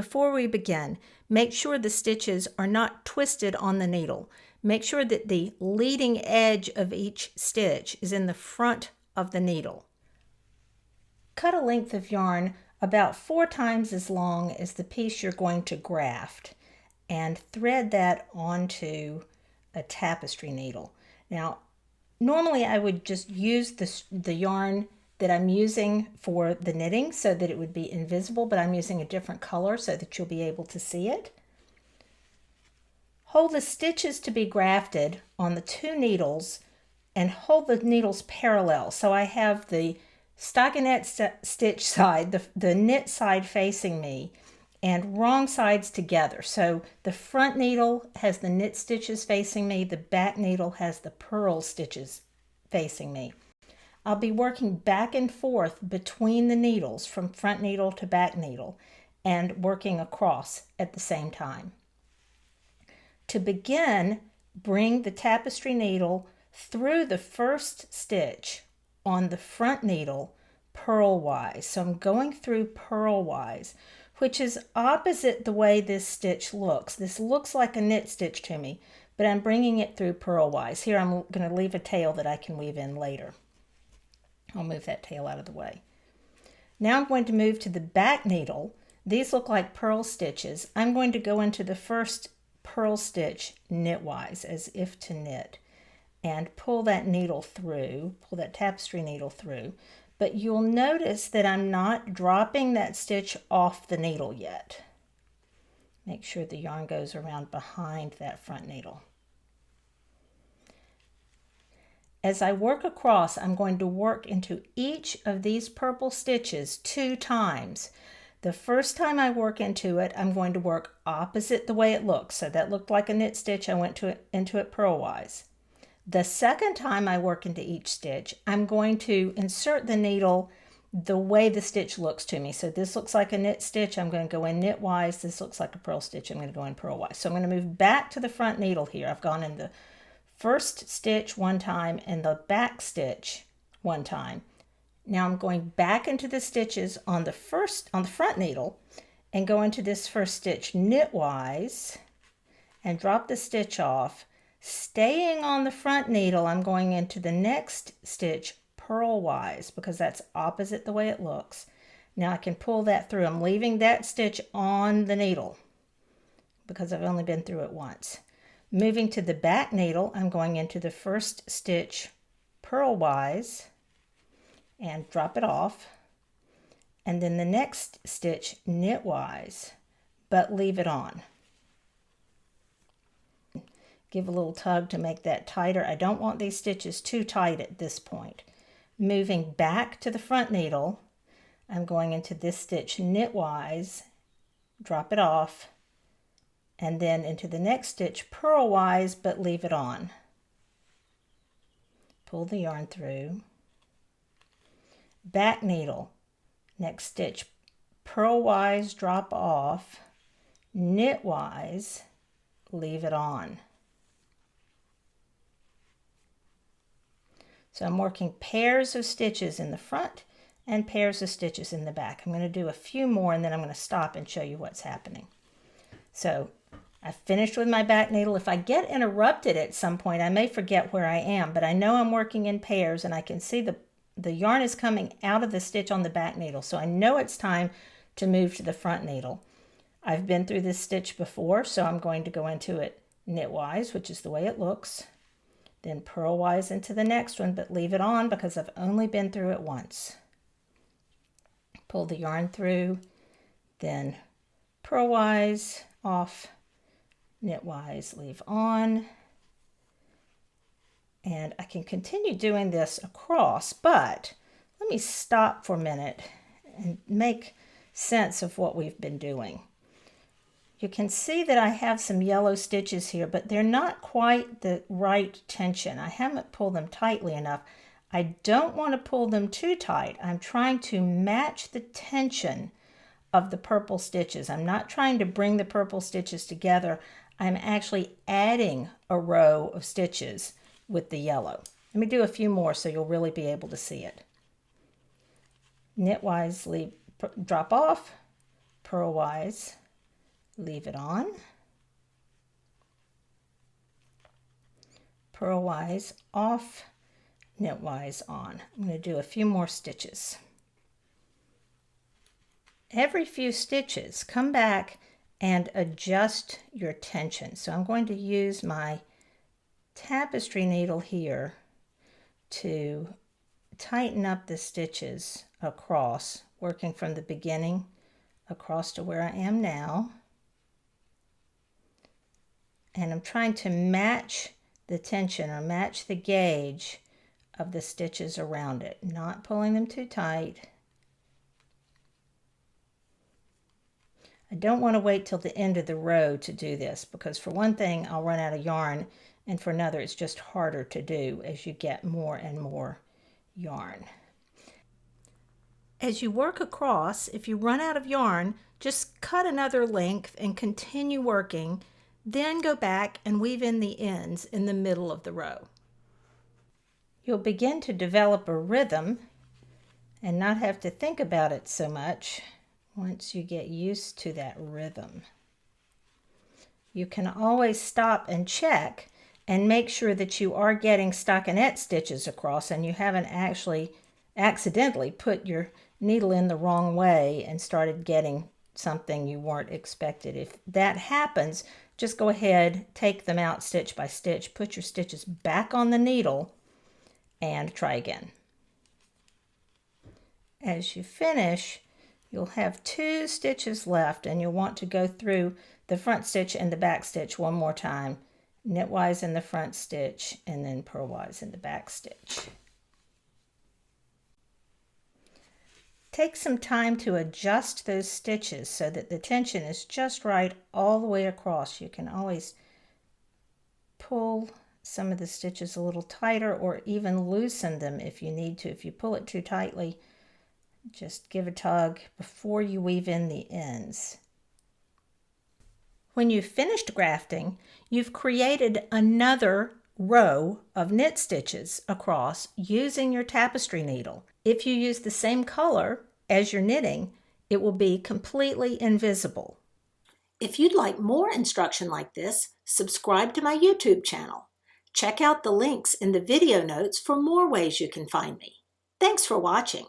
Before we begin, make sure the stitches are not twisted on the needle. Make sure that the leading edge of each stitch is in the front of the needle. Cut a length of yarn about 4 times as long as the piece you're going to graft and thread that onto a tapestry needle. Now, normally I would just use the yarn that I'm using for the knitting so that it would be invisible, but I'm using a different color so that you'll be able to see it. Hold the stitches to be grafted on the 2 needles and hold the needles parallel. So I have the stockinette stitch side, the knit side facing me, and wrong sides together. So the front needle has the knit stitches facing me, the back needle has the purl stitches facing me. I'll be working back and forth between the needles from front needle to back needle and working across at the same time. To begin, bring the tapestry needle through the first stitch on the front needle purlwise. So I'm going through purlwise, which is opposite the way this stitch looks. This looks like a knit stitch to me, but I'm bringing it through purlwise. Here I'm going to leave a tail that I can weave in later. I'll move that tail out of the way. Now I'm going to move to the back needle. These look like purl stitches. I'm going to go into the first purl stitch knitwise, as if to knit, and pull that needle through, pull that tapestry needle through. But you'll notice that I'm not dropping that stitch off the needle yet. Make sure the yarn goes around behind that front needle. As I work across, I'm going to work into each of these purple stitches 2 times. The first time I work into it, I'm going to work opposite the way it looks. So that looked like a knit stitch. I went into it purlwise. The second time I work into each stitch, I'm going to insert the needle the way the stitch looks to me. So this looks like a knit stitch. I'm going to go in knitwise. This looks like a purl stitch. I'm going to go in purlwise. So I'm going to move back to the front needle here. I've gone in the first stitch 1 time and the back stitch 1 time. Now I'm going back into the stitches on the front needle and go into this first stitch knitwise and drop the stitch off. Staying on the front needle, I'm going into the next stitch purlwise because that's opposite the way it looks. Now I can pull that through. I'm leaving that stitch on the needle because I've only been through it once. Moving to the back needle, I'm going into the first stitch purlwise and drop it off, and then the next stitch knitwise, but leave it on. Give a little tug to make that tighter. I don't want these stitches too tight at this point. Moving back to the front needle, I'm going into this stitch knitwise, drop it off, and then into the next stitch purlwise, but leave it on. Pull the yarn through. Back needle, next stitch purlwise, drop off, knitwise, leave it on. So I'm working pairs of stitches in the front and pairs of stitches in the back. I'm going to do a few more and then I'm going to stop and show you what's happening. So I finished with my back needle. If I get interrupted at some point, I may forget where I am, but I know I'm working in pairs and I can see the yarn is coming out of the stitch on the back needle. So I know it's time to move to the front needle. I've been through this stitch before, so I'm going to go into it knitwise, which is the way it looks. Then purlwise into the next one, but leave it on because I've only been through it once. Pull the yarn through, then purlwise off, knitwise, leave on. And I can continue doing this across, but let me stop for a minute and make sense of what we've been doing. You can see that I have some yellow stitches here, but they're not quite the right tension. I haven't pulled them tightly enough. I don't want to pull them too tight. I'm trying to match the tension of the purple stitches. I'm not trying to bring the purple stitches together. I'm actually adding a row of stitches with the yellow. Let me do a few more so you'll really be able to see it. Knitwise, drop off, purlwise, leave it on, purlwise off, knitwise on. I'm going to do a few more stitches. Every few stitches, come back and adjust your tension. So I'm going to use my tapestry needle here to tighten up the stitches across, working from the beginning across to where I am now. And I'm trying to match the tension or match the gauge of the stitches around it, not pulling them too tight. I don't want to wait till the end of the row to do this, because for one thing, I'll run out of yarn, and for another, it's just harder to do as you get more and more yarn. As you work across, if you run out of yarn, just cut another length and continue working, then go back and weave in the ends in the middle of the row. You'll begin to develop a rhythm and not have to think about it so much once you get used to that rhythm. You can always stop and check and make sure that you are getting stockinette stitches across and you haven't actually accidentally put your needle in the wrong way and started getting something you weren't expected. If that happens, just go ahead, take them out stitch by stitch, put your stitches back on the needle, and try again. As you finish, you'll have 2 stitches left, and you'll want to go through the front stitch and the back stitch one more time, knitwise in the front stitch and then purlwise in the back stitch. Take some time to adjust those stitches so that the tension is just right all the way across. You can always pull some of the stitches a little tighter or even loosen them if you need to. If you pull it too tightly, just give a tug before you weave in the ends. When you've finished grafting, you've created another row of knit stitches across using your tapestry needle. If you use the same color as you're knitting, it will be completely invisible. If you'd like more instruction like this, subscribe to my YouTube channel. Check out the links in the video notes for more ways you can find me. Thanks for watching.